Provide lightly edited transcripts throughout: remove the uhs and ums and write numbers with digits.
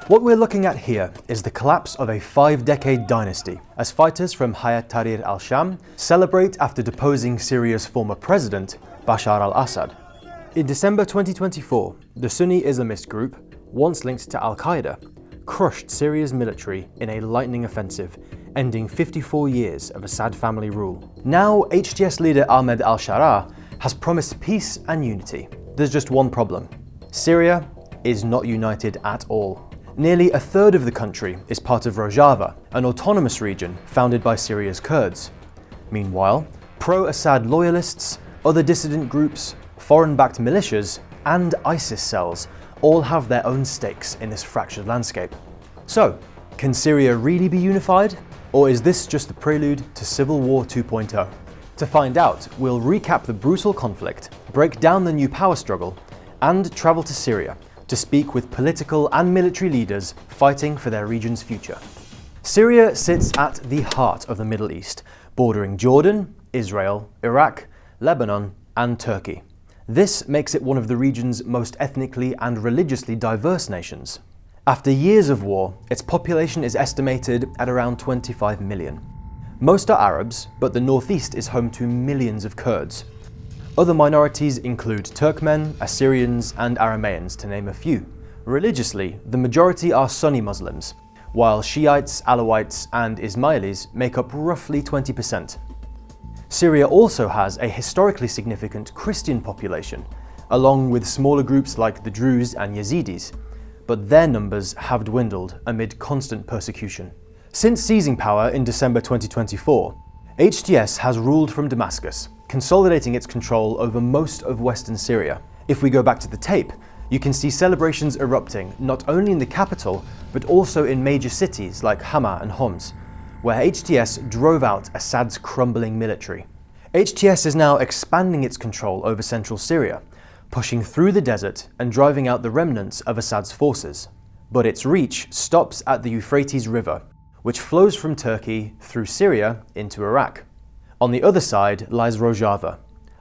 What we're looking at here is the collapse of a 5-decade dynasty, as fighters from Hay'at Tahrir al-Sham celebrate after deposing Syria's former president, Bashar al-Assad. In December 2024, the Sunni Islamist group, once linked to al-Qaeda, crushed Syria's military in a lightning offensive, ending 54 years of Assad family rule. Now, HTS leader Ahmed al-Sharaa has promised peace and unity. There's just one problem. Syria is not united at all. Nearly a third of the country is part of Rojava, an autonomous region founded by Syria's Kurds. Meanwhile, pro-Assad loyalists, other dissident groups, foreign-backed militias, and ISIS cells all have their own stakes in this fractured landscape. So, can Syria really be unified? Or is this just the prelude to Civil War 2.0? To find out, we'll recap the brutal conflict, break down the new power struggle, and travel to Syria to speak with political and military leaders fighting for their region's future. Syria sits at the heart of the Middle East, bordering Jordan, Israel, Iraq, Lebanon, and Turkey. This makes it one of the region's most ethnically and religiously diverse nations. After years of war, its population is estimated at around 25 million. Most are Arabs, but the northeast is home to millions of Kurds. Other minorities include Turkmen, Assyrians, and Aramaeans, to name a few. Religiously, the majority are Sunni Muslims, while Shiites, Alawites, and Ismailis make up roughly 20%. Syria also has a historically significant Christian population, along with smaller groups like the Druze and Yazidis, but their numbers have dwindled amid constant persecution. Since seizing power in December 2024, HTS has ruled from Damascus, consolidating its control over most of western Syria. If we go back to the tape, you can see celebrations erupting not only in the capital, but also in major cities like Hama and Homs, where HTS drove out Assad's crumbling military. HTS is now expanding its control over central Syria, pushing through the desert and driving out the remnants of Assad's forces. But its reach stops at the Euphrates River, which flows from Turkey through Syria into Iraq. On the other side lies Rojava,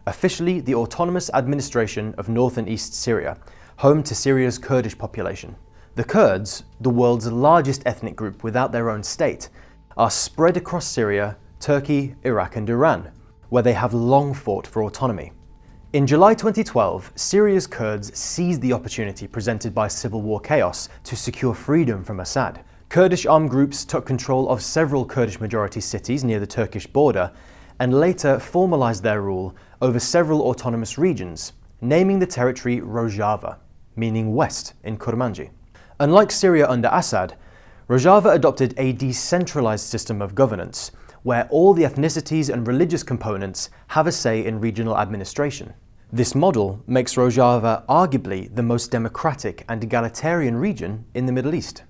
officially the autonomous administration of north and east Syria, home to Syria's Kurdish population. The Kurds, the world's largest ethnic group without their own state, are spread across Syria, Turkey, Iraq, and Iran, where they have long fought for autonomy. In July 2012, Syria's Kurds seized the opportunity presented by civil war chaos to secure freedom from Assad. Kurdish armed groups took control of several Kurdish-majority cities near the Turkish border and later formalized their rule over several autonomous regions, naming the territory Rojava, meaning west in Kurmanji. Unlike Syria under Assad, Rojava adopted a decentralized system of governance, where all the ethnicities and religious components have a say in regional administration. This model makes Rojava arguably the most democratic and egalitarian region in the Middle East.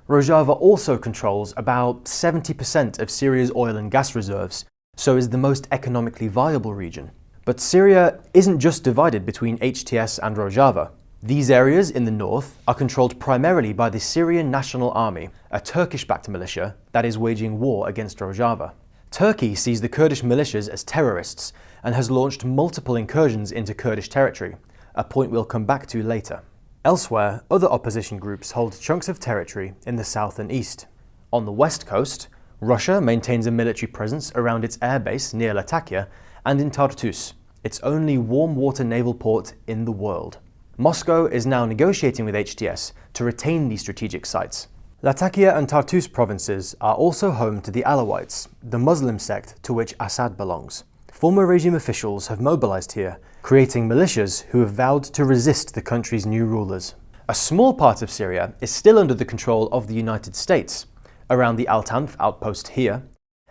Rojava also controls about 70% of Syria's oil and gas reserves, so is the most economically viable region. But Syria isn't just divided between HTS and Rojava. These areas in the north are controlled primarily by the Syrian National Army, a Turkish-backed militia that is waging war against Rojava. Turkey sees the Kurdish militias as terrorists and has launched multiple incursions into Kurdish territory, a point we'll come back to later. Elsewhere, other opposition groups hold chunks of territory in the south and east. On the west coast, Russia maintains a military presence around its airbase near Latakia and in Tartus, its only warm water naval port in the world. Moscow is now negotiating with HTS to retain these strategic sites. Latakia and Tartus provinces are also home to the Alawites, the Muslim sect to which Assad belongs. Former regime officials have mobilized here, creating militias who have vowed to resist the country's new rulers. A small part of Syria is still under the control of the United States, around the Al-Tanf outpost here,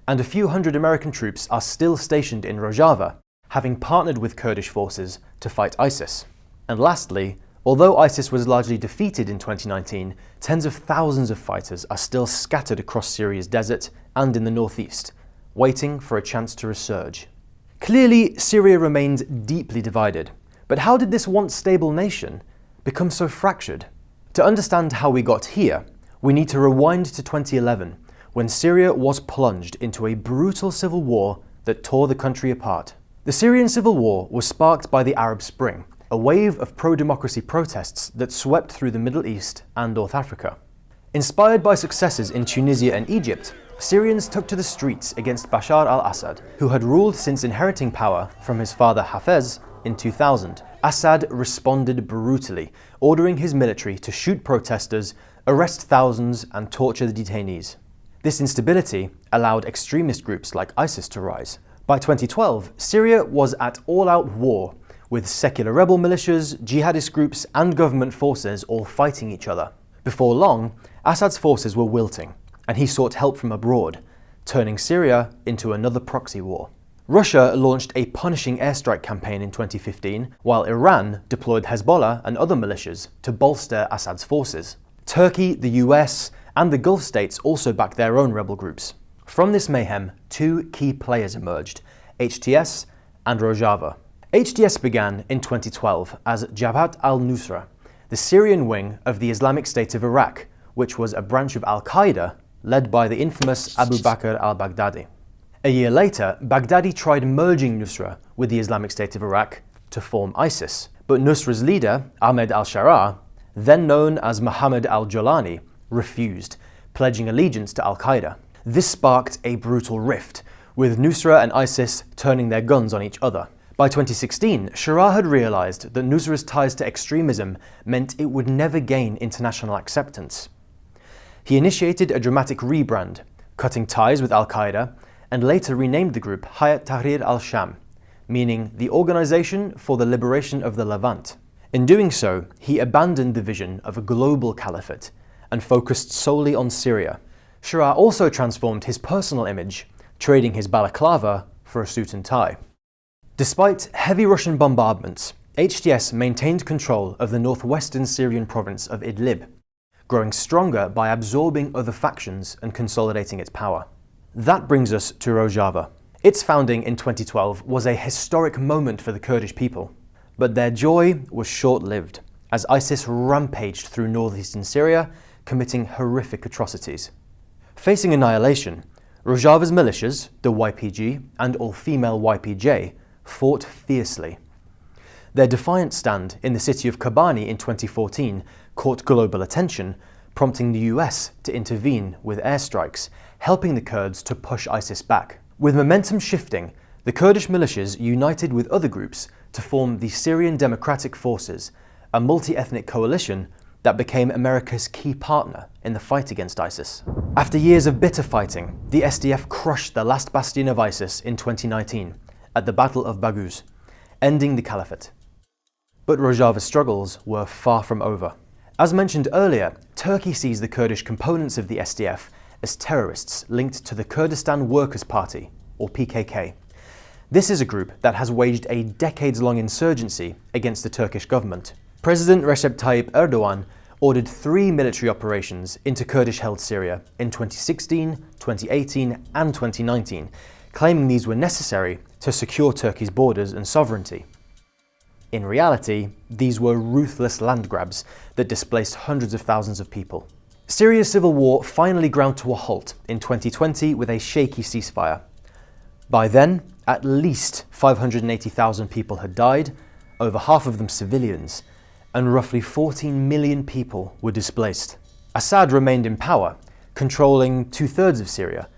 and a few hundred American troops are still stationed in Rojava, having partnered with Kurdish forces to fight ISIS. And lastly, although ISIS was largely defeated in 2019, tens of thousands of fighters are still scattered across Syria's desert and in the northeast, waiting for a chance to resurge. Clearly, Syria remains deeply divided, but how did this once stable nation become so fractured? To understand how we got here, we need to rewind to 2011, when Syria was plunged into a brutal civil war that tore the country apart. The Syrian civil war was sparked by the Arab Spring, a wave of pro-democracy protests that swept through the Middle East and North Africa. Inspired by successes in Tunisia and Egypt, Syrians took to the streets against Bashar al-Assad, who had ruled since inheriting power from his father Hafez in 2000. Assad responded brutally, ordering his military to shoot protesters, arrest thousands, and torture the detainees. This instability allowed extremist groups like ISIS to rise. By 2012, Syria was at all-out war, with secular rebel militias, jihadist groups, and government forces all fighting each other. Before long, Assad's forces were wilting, and he sought help from abroad, turning Syria into another proxy war. Russia launched a punishing airstrike campaign in 2015, while Iran deployed Hezbollah and other militias to bolster Assad's forces. Turkey, the US, and the Gulf states also backed their own rebel groups. From this mayhem, two key players emerged, HTS and Rojava. HTS began in 2012 as Jabhat al-Nusra, the Syrian wing of the Islamic State of Iraq, which was a branch of al-Qaeda led by the infamous Abu Bakr al-Baghdadi. A year later, Baghdadi tried merging Nusra with the Islamic State of Iraq to form ISIS, but Nusra's leader, Ahmed al-Sharaa, then known as Muhammad al-Jolani, refused, pledging allegiance to al-Qaeda. This sparked a brutal rift, with Nusra and ISIS turning their guns on each other. By 2016, Sharaa had realized that Nusra's ties to extremism meant it would never gain international acceptance. He initiated a dramatic rebrand, cutting ties with al-Qaeda, and later renamed the group Hay'at Tahrir al-Sham, meaning the Organization for the Liberation of the Levant. In doing so, he abandoned the vision of a global caliphate and focused solely on Syria. Sharaa also transformed his personal image, trading his balaclava for a suit and tie. Despite heavy Russian bombardments, HTS maintained control of the northwestern Syrian province of Idlib, growing stronger by absorbing other factions and consolidating its power. That brings us to Rojava. Its founding in 2012 was a historic moment for the Kurdish people, but their joy was short-lived, as ISIS rampaged through northeastern Syria, committing horrific atrocities. Facing annihilation, Rojava's militias, the YPG and all-female YPJ, fought fiercely. Their defiant stand in the city of Kobani in 2014 caught global attention, prompting the US to intervene with airstrikes, helping the Kurds to push ISIS back. With momentum shifting, the Kurdish militias united with other groups to form the Syrian Democratic Forces, a multi-ethnic coalition that became America's key partner in the fight against ISIS. After years of bitter fighting, the SDF crushed the last bastion of ISIS in 2019 at the Battle of Baghouz, ending the caliphate. But Rojava's struggles were far from over. As mentioned earlier, Turkey sees the Kurdish components of the SDF as terrorists linked to the Kurdistan Workers' Party, or PKK. This is a group that has waged a decades-long insurgency against the Turkish government. President Recep Tayyip Erdogan ordered 3 military operations into Kurdish-held Syria in 2016, 2018, and 2019, claiming these were necessary to secure Turkey's borders and sovereignty. In reality, these were ruthless land grabs that displaced hundreds of thousands of people. Syria's civil war finally ground to a halt in 2020 with a shaky ceasefire. By then, at least 580,000 people had died, over half of them civilians, and roughly 14 million people were displaced. Assad remained in power, controlling 2/3 of Syria,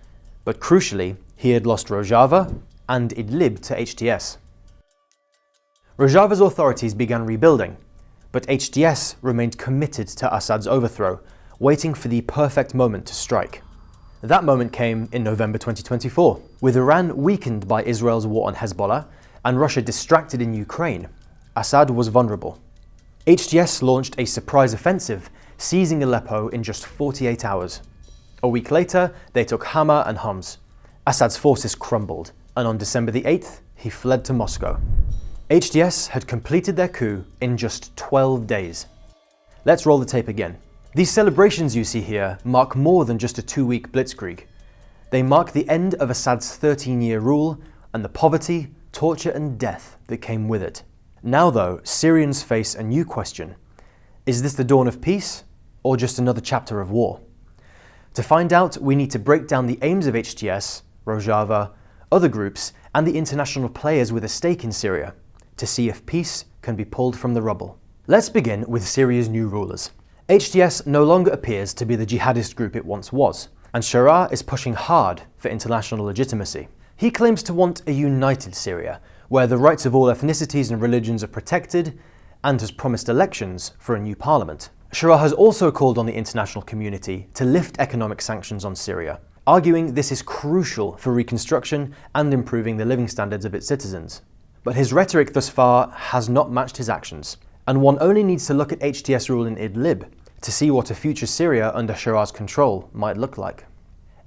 but crucially, he had lost Rojava and Idlib to HTS. Rojava's authorities began rebuilding, but HTS remained committed to Assad's overthrow, waiting for the perfect moment to strike. That moment came in November 2024. With Iran weakened by Israel's war on Hezbollah and Russia distracted in Ukraine, Assad was vulnerable. HTS launched a surprise offensive, seizing Aleppo in just 48 hours. A week later, they took Hama and Homs. Assad's forces crumbled, and on December the 8th, he fled to Moscow. HTS had completed their coup in just 12 days. Let's roll the tape again. These celebrations you see here mark more than just a 2-week blitzkrieg. They mark the end of Assad's 13-year rule and the poverty, torture and death that came with it. Now though, Syrians face a new question. Is this the dawn of peace or just another chapter of war? To find out, we need to break down the aims of HTS, Rojava, other groups and the international players with a stake in Syria to see if peace can be pulled from the rubble. Let's begin with Syria's new rulers. HTS no longer appears to be the jihadist group it once was, and al-Sharaa is pushing hard for international legitimacy. He claims to want a united Syria, where the rights of all ethnicities and religions are protected, and has promised elections for a new parliament. Al-Sharaa has also called on the international community to lift economic sanctions on Syria, arguing this is crucial for reconstruction and improving the living standards of its citizens. But his rhetoric thus far has not matched his actions, and one only needs to look at HTS rule in Idlib to see what a future Syria under Shaara's control might look like.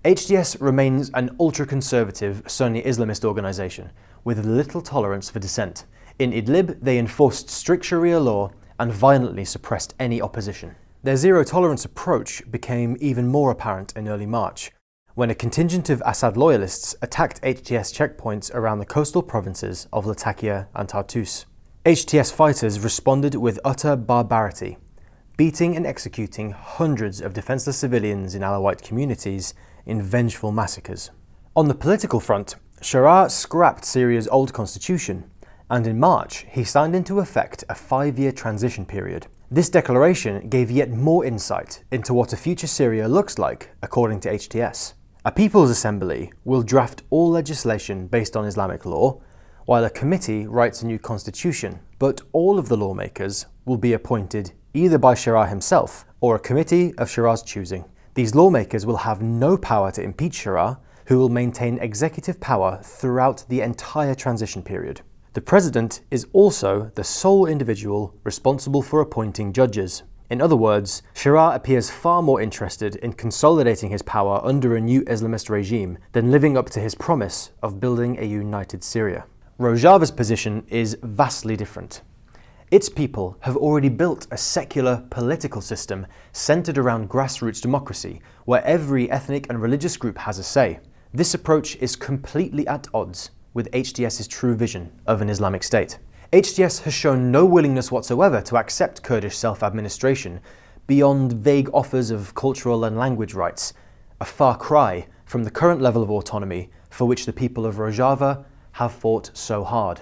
HTS remains an ultra-conservative Sunni Islamist organisation with little tolerance for dissent. In Idlib, they enforced strict Sharia law and violently suppressed any opposition. Their zero-tolerance approach became even more apparent in early March, when a contingent of Assad loyalists attacked HTS checkpoints around the coastal provinces of Latakia and Tartus. HTS fighters responded with utter barbarity, beating and executing hundreds of defenseless civilians in Alawite communities in vengeful massacres. On the political front, Shaaraa scrapped Syria's old constitution, and in March he signed into effect a 5-year transition period. This declaration gave yet more insight into what a future Syria looks like, according to HTS. A People's Assembly will draft all legislation based on Islamic law, while a committee writes a new constitution, but all of the lawmakers will be appointed either by Shaaraa himself or a committee of Shaaraa's choosing. These lawmakers will have no power to impeach Shaaraa, who will maintain executive power throughout the entire transition period. The president is also the sole individual responsible for appointing judges. In other words, Shaaraa appears far more interested in consolidating his power under a new Islamist regime than living up to his promise of building a united Syria. Rojava's position is vastly different. Its people have already built a secular political system centered around grassroots democracy, where every ethnic and religious group has a say. This approach is completely at odds with HTS's true vision of an Islamic state. HTS has shown no willingness whatsoever to accept Kurdish self-administration beyond vague offers of cultural and language rights, a far cry from the current level of autonomy for which the people of Rojava have fought so hard.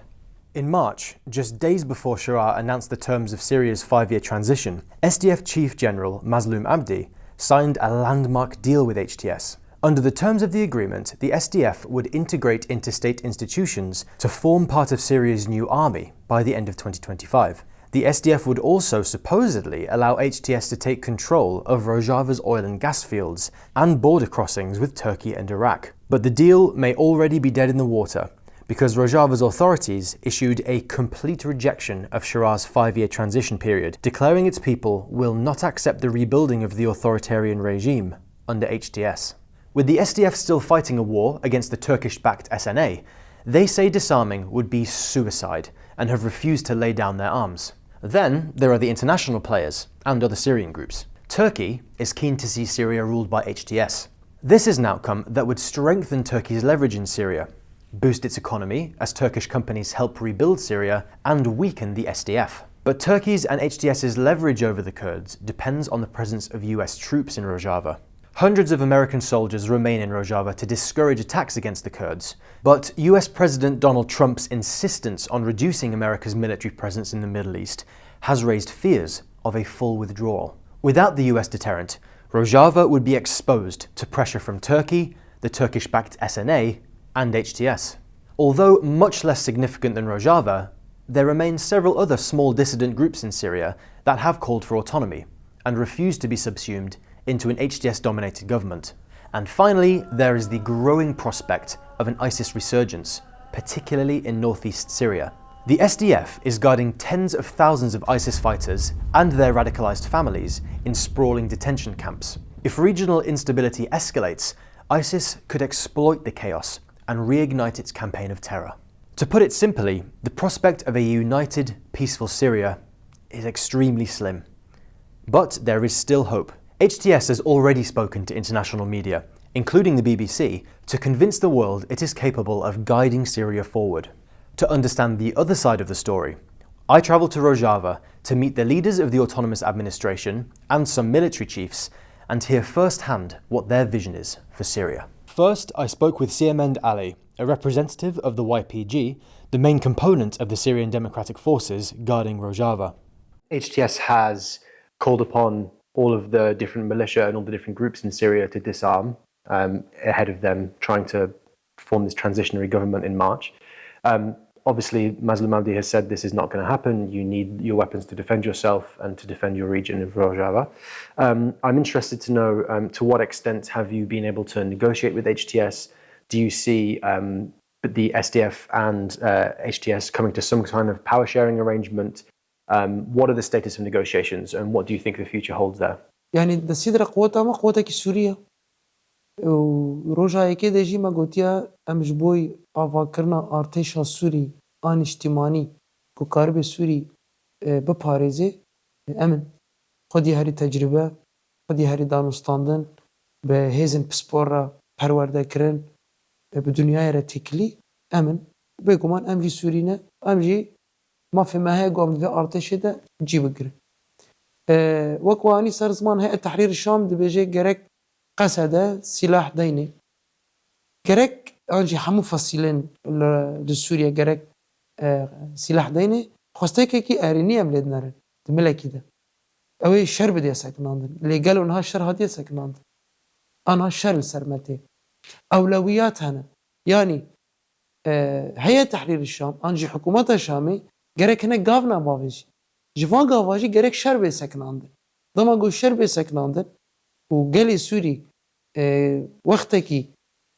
In March, just days before Shaaraa announced the terms of Syria's 5-year transition, SDF Chief General Mazloum Abdi signed a landmark deal with HTS. Under the terms of the agreement, the SDF would integrate into state institutions to form part of Syria's new army by the end of 2025. The SDF would also supposedly allow HTS to take control of Rojava's oil and gas fields and border crossings with Turkey and Iraq. But the deal may already be dead in the water, because Rojava's authorities issued a complete rejection of Shaaraa's 5-year transition period, declaring its people will not accept the rebuilding of the authoritarian regime under HTS. With the SDF still fighting a war against the Turkish-backed SNA, they say disarming would be suicide and have refused to lay down their arms. Then there are the international players and other Syrian groups. Turkey is keen to see Syria ruled by HTS. This is an outcome that would strengthen Turkey's leverage in Syria, boost its economy as Turkish companies help rebuild Syria, and weaken the SDF. But Turkey's and HTS's leverage over the Kurds depends on the presence of US troops in Rojava. Hundreds of American soldiers remain in Rojava to discourage attacks against the Kurds, but US President Donald Trump's insistence on reducing America's military presence in the Middle East has raised fears of a full withdrawal. Without the US deterrent, Rojava would be exposed to pressure from Turkey, the Turkish-backed SNA, and HTS. Although much less significant than Rojava, there remain several other small dissident groups in Syria that have called for autonomy and refuse to be subsumed into an HTS-dominated government. And finally, there is the growing prospect of an ISIS resurgence, particularly in northeast Syria. The SDF is guarding tens of thousands of ISIS fighters and their radicalized families in sprawling detention camps. If regional instability escalates, ISIS could exploit the chaos and reignite its campaign of terror. To put it simply, the prospect of a united, peaceful Syria is extremely slim. But there is still hope. HTS has already spoken to international media, including the BBC, to convince the world it is capable of guiding Syria forward. To understand the other side of the story, I travelled to Rojava to meet the leaders of the autonomous administration and some military chiefs and hear firsthand what their vision is for Syria. First, I spoke with Ahmed Ali, a representative of the YPG, the main component of the Syrian Democratic Forces guarding Rojava. HTS has called upon all of the different militia and all the different groups in Syria to disarm ahead of them trying to form this transitionary government in March. Obviously, Mazloum Abdi has said this is not going to happen. You need your weapons to defend yourself and to defend your region of Rojava. I'm interested to know to what extent have you been able to negotiate with HTS? Do you see the SDF and HTS coming to some kind of power sharing arrangement? What are the status of negotiations and what do you think the future holds there? يعني دسيدرا قوتا ما قوتا كي سوريا وروجا يكي دجي ما قوتيا امجبوي آفاكرنا ارتشا سوري آن اجتماعي كو كارب سوري بپاريزي امن خودي هاري تجربة خودي هاري دانستاندن بهيزن بسپورا پرورده کرن بدنيا رتكلي امن بيقومان امجي سورينا امجي ما في ما هي قوم في ارتشي ده جيب قرن وكواني صار زمان هيئة تحرير الشام دبيجي جرك قصده سلاح ديني جرك انجي حمو فصيلين لسوريا جرك سلاح ديني خوستيكي كي اريني املد نرن الملكي ده اوي الشر بدي سكناندن اللي قالوا انها الشر هادي سكناندن انا الشر السرمتي اولويات هنا يعني هيئة تحرير الشام انجي حكومتها الشامي جرك هنا قافنا بافيجي جوان قافاجي جرك شر بسكناندن ضما قو الشر بسكناندن وقالي سوري وقتكي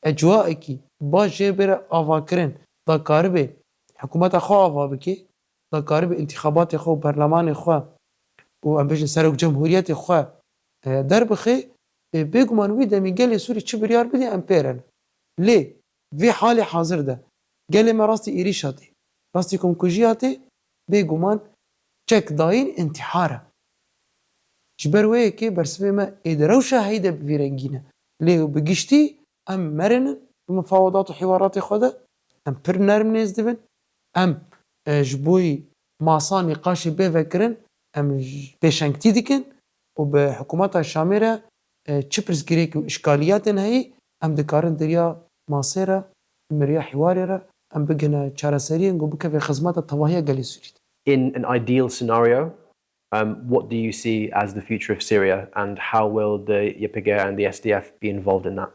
اجوائكي باش جبر افاكرن دا كاربي حكومت خو افابكي دا كاربي انتخابات خو برلمان خو وام بيجن سرق جمهوريت خو دربخي بيگمان وي دمي قالي سوري تشبريار بدي امبيرن ليه في حالي حاضر ده قالي ما راستي ايريشاتي راستي كومكوجياتي بيگمان تشك داين انتحاره جبروي كي برسبي ما ادروشا هيدا بفيرنجينا ليه بقشتي ام مرن بمفاوضات وحوارات خودا ام برنر منيز دبن ام جبوي ماسا نقاش بفكرن ام بشنكتي ديكن وبحكوماتها الشامرة تشبرز جريك واشكاليات هي ام دكارن دريا ماسيرا مريا حواريرا ام بقنا تشارسرين وبكا في خدمات الطواهيه قال سوري. In an ideal scenario, what do you see as the future of Syria and how will the YPG and the SDF be involved in that?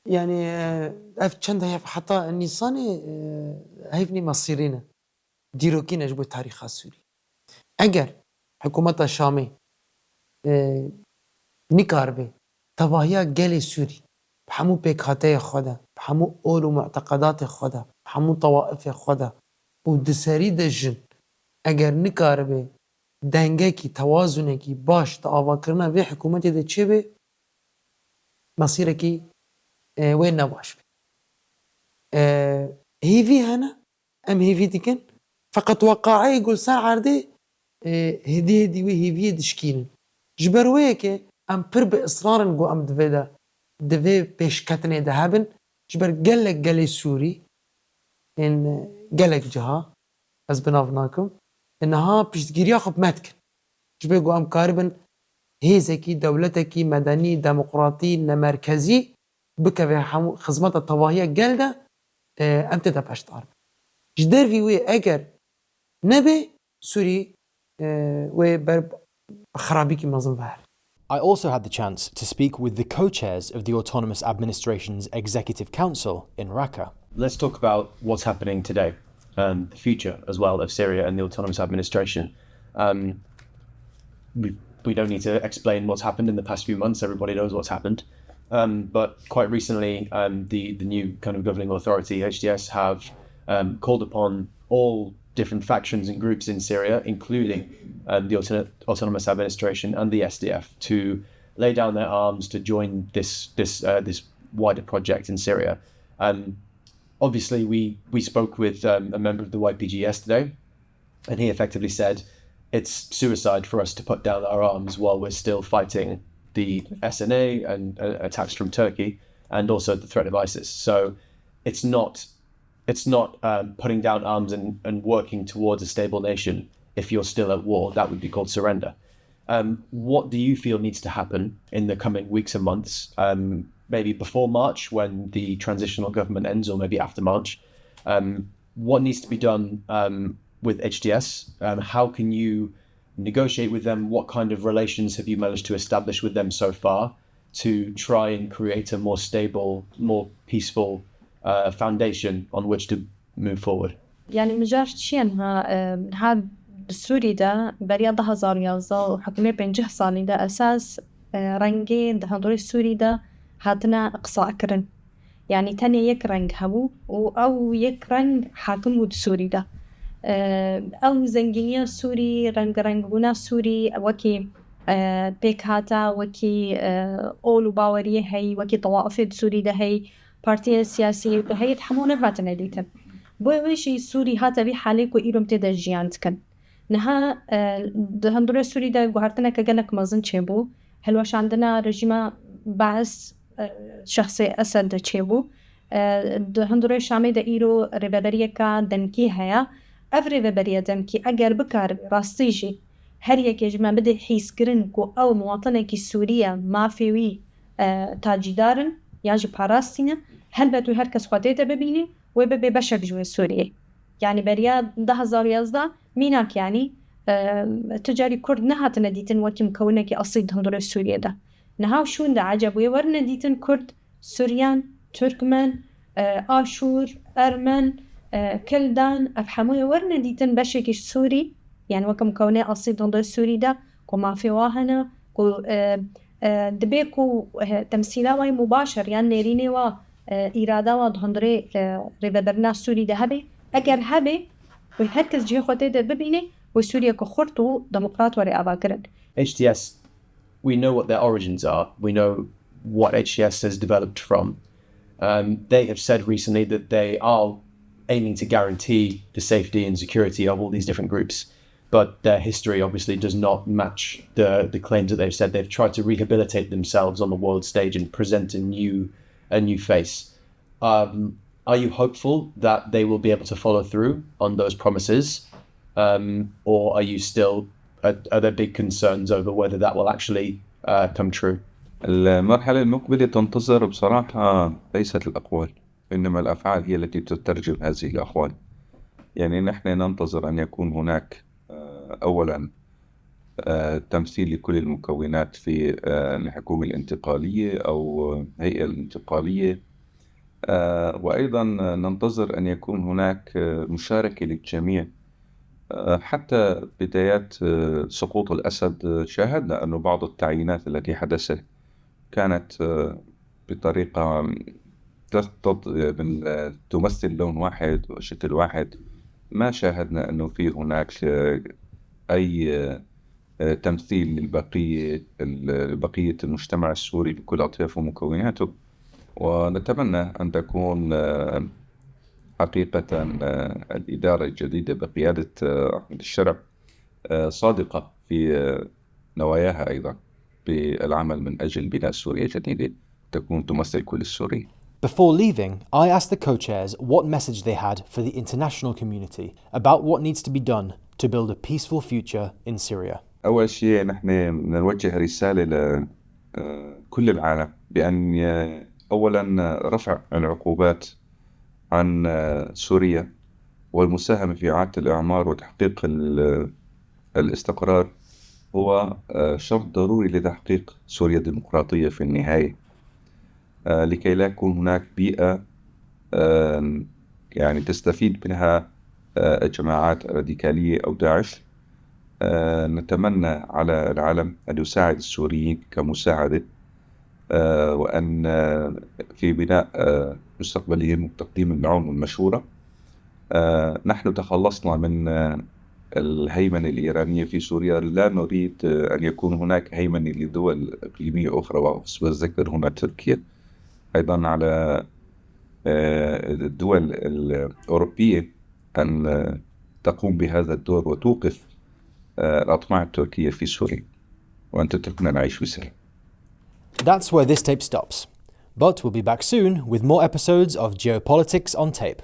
يعني أفشند هي حتى النصاني هيفني مصيرنا ديروكينا جبوا تاريخ السوري. أجر حكومة الشامي نكاربه تواهيا جالي سوري بحمو بيكاتي خدا بحمو أولو معتقدات خدا بحمو طوائف خدا ودساري دجن اگر نکاربه دنگه کی توازنه کی باش تا آوا کرنا وی حکومتی ده چه به مصیره کی وين نباش به هیوی هنا ام هیوی دیکن فقط وقاعی گل سر عرده هدی وی هیوی دشکین جبروه که ام پر به اصرارن گو ام دوی پیش کتنه ده هبن جبر گلک گلی سوری ان گلک جها از بنافناکم انها بيشتغيريا خب ماتكن جبيقو ام كاربن هيزكي دولتكي مدني ديمقراطي مركزي بكا في خدمات الطواهية جلدة انت دباش تعرف جدار في وي اگر نبي سوري وي خرابيكي مظن بحر. I also had the chance to speak with the co-chairs of the Autonomous Administration's Executive Council in Raqqa. Let's talk about what's happening today. The future as well of Syria and the Autonomous Administration. We don't need to explain what's happened in the past few months. Everybody knows what's happened. But quite recently, the new kind of governing authority, HTS, have called upon all different factions and groups in Syria, including the Autonomous Administration and the SDF, to lay down their arms to join this wider project in Syria. Obviously, we spoke with a member of the YPG yesterday, and he effectively said it's suicide for us to put down our arms while we're still fighting the SNA and attacks from Turkey, and also the threat of ISIS. So it's not putting down arms and working towards a stable nation if you're still at war. That would be called surrender. What do you feel needs to happen in the coming weeks and months? Maybe before March, when the transitional government ends, or maybe after March, what needs to be done with HTS? How can you negotiate with them? What kind of relations have you managed to establish with them so far to try and create a more stable, more peaceful foundation on which to move forward? يعني مجار شيئا سوری دا برای 2011 و حکومت 50 سالی دا اساس رنگی ده هندوری سوری دا هاتنا اقصاء کرن يعني تاني يك رنگ هبو او يك رنگ حاكم ود سوري دا او زنجينيا سوري رنگ بونا سوري وكي بيك هاتا وكي اولو باوريه هي وكي طوائف سوري دا هي بارتي سياسي هي تحمونا هاتنا ديتن بوشي سوري هاتا بي حالك وإيرم تدا جيانت كن نها ده هندوری سوری دا گوهرتنا كجنك مازن چهبو هلوش عندنا رژیم بعث شخص اسد چهبو ده هندوری شامی دا ایرو ریبریه کا دمکی هیا اف ریبریه دمکی اگر بکار راستیجی هر یکی جمع بده حیث کرن کو او مواطنه کی سوریا مافیوی تاجی دارن یا جی پاراستینه هل بتو هر کس خواته ببینی و ببی بشک جوه سوریه يعني بريا 2011 ميناك يعني تجاري كرد نهات نديتن وكي مكونة كي أصيد هندور سوريا ده نهاو شون ده عجب ويور نديتن كرد سوريان تركمان آشور أرمن كلدان أفحموه ور نديتن بشكي سوري يعني وكي مكونة أصيد هندور سوري ده كو ما في واهنا كو دبيكو تمثيلا واي مباشر يعني نيريني و إرادة و هندوري ريبرنا سوري ده هبي اگر هبه وهركز جهه خواته ده ببینه و سوریا که خورتو دموقراط وری آبا کرن. HTS, we know what their origins are. We know what HTS has developed from. They have said recently that they are aiming to guarantee the safety and security of all these different groups. But their history obviously does not match the claims that they've said. They've tried to rehabilitate themselves on the world stage and present a new face. Are you hopeful that they will be able to follow through on those promises? Or are you still, are there big concerns over whether that will actually come true? المرحلة المقبلة تنتظر بصراحة ليست الأقوال، إنما الأفعال هي التي تترجم هذه الأقوال. يعني نحن ننتظر أن يكون هناك أولا تمثيل لكل المكونات في الحكومة الانتقالية أو هيئة الانتقالية، وأيضا ننتظر أن يكون هناك مشاركة للجميع. حتى بدايات سقوط الأسد شاهدنا أن بعض التعيينات التي حدثت كانت بطريقة تمثل لون واحد وشكل واحد. ما شاهدنا أنه في هناك أي تمثيل لبقية المجتمع السوري بكل أطيافه ومكوناته. ونتمنى أن تكون حقيقة الإدارة الجديدة بقيادة أحمد الشرع صادقة في نواياها أيضا بالعمل من أجل بناء سوريا جديدة تكون تمثل كل السوريين. Before leaving, I asked the co-chairs what message they had for the international community about what needs to be done to build a peaceful future in Syria. أول شيء نحن نوجه رسالة لكل العالم بأن أولا رفع العقوبات عن سوريا والمساهمة في إعادة الإعمار وتحقيق الاستقرار هو شرط ضروري لتحقيق سوريا الديمقراطية في النهاية، لكي لا يكون هناك بيئة يعني تستفيد منها الجماعات الراديكالية أو داعش. نتمنى على العالم أن يساعد السوريين كمساعدة وأن في بناء مستقبلهم وتقديم العون والمشورة. نحن تخلصنا من الهيمنة الإيرانية في سوريا، لا نريد أن يكون هناك هيمنة لدول إقليمية أخرى، وأذكر هنا تركيا. أيضا على الدول الأوروبية أن تقوم بهذا الدور وتوقف الأطماع التركية في سوريا وأن تتركنا نعيش في سلام. That's where this tape stops, but we'll be back soon with more episodes of Geopolitics on Tape.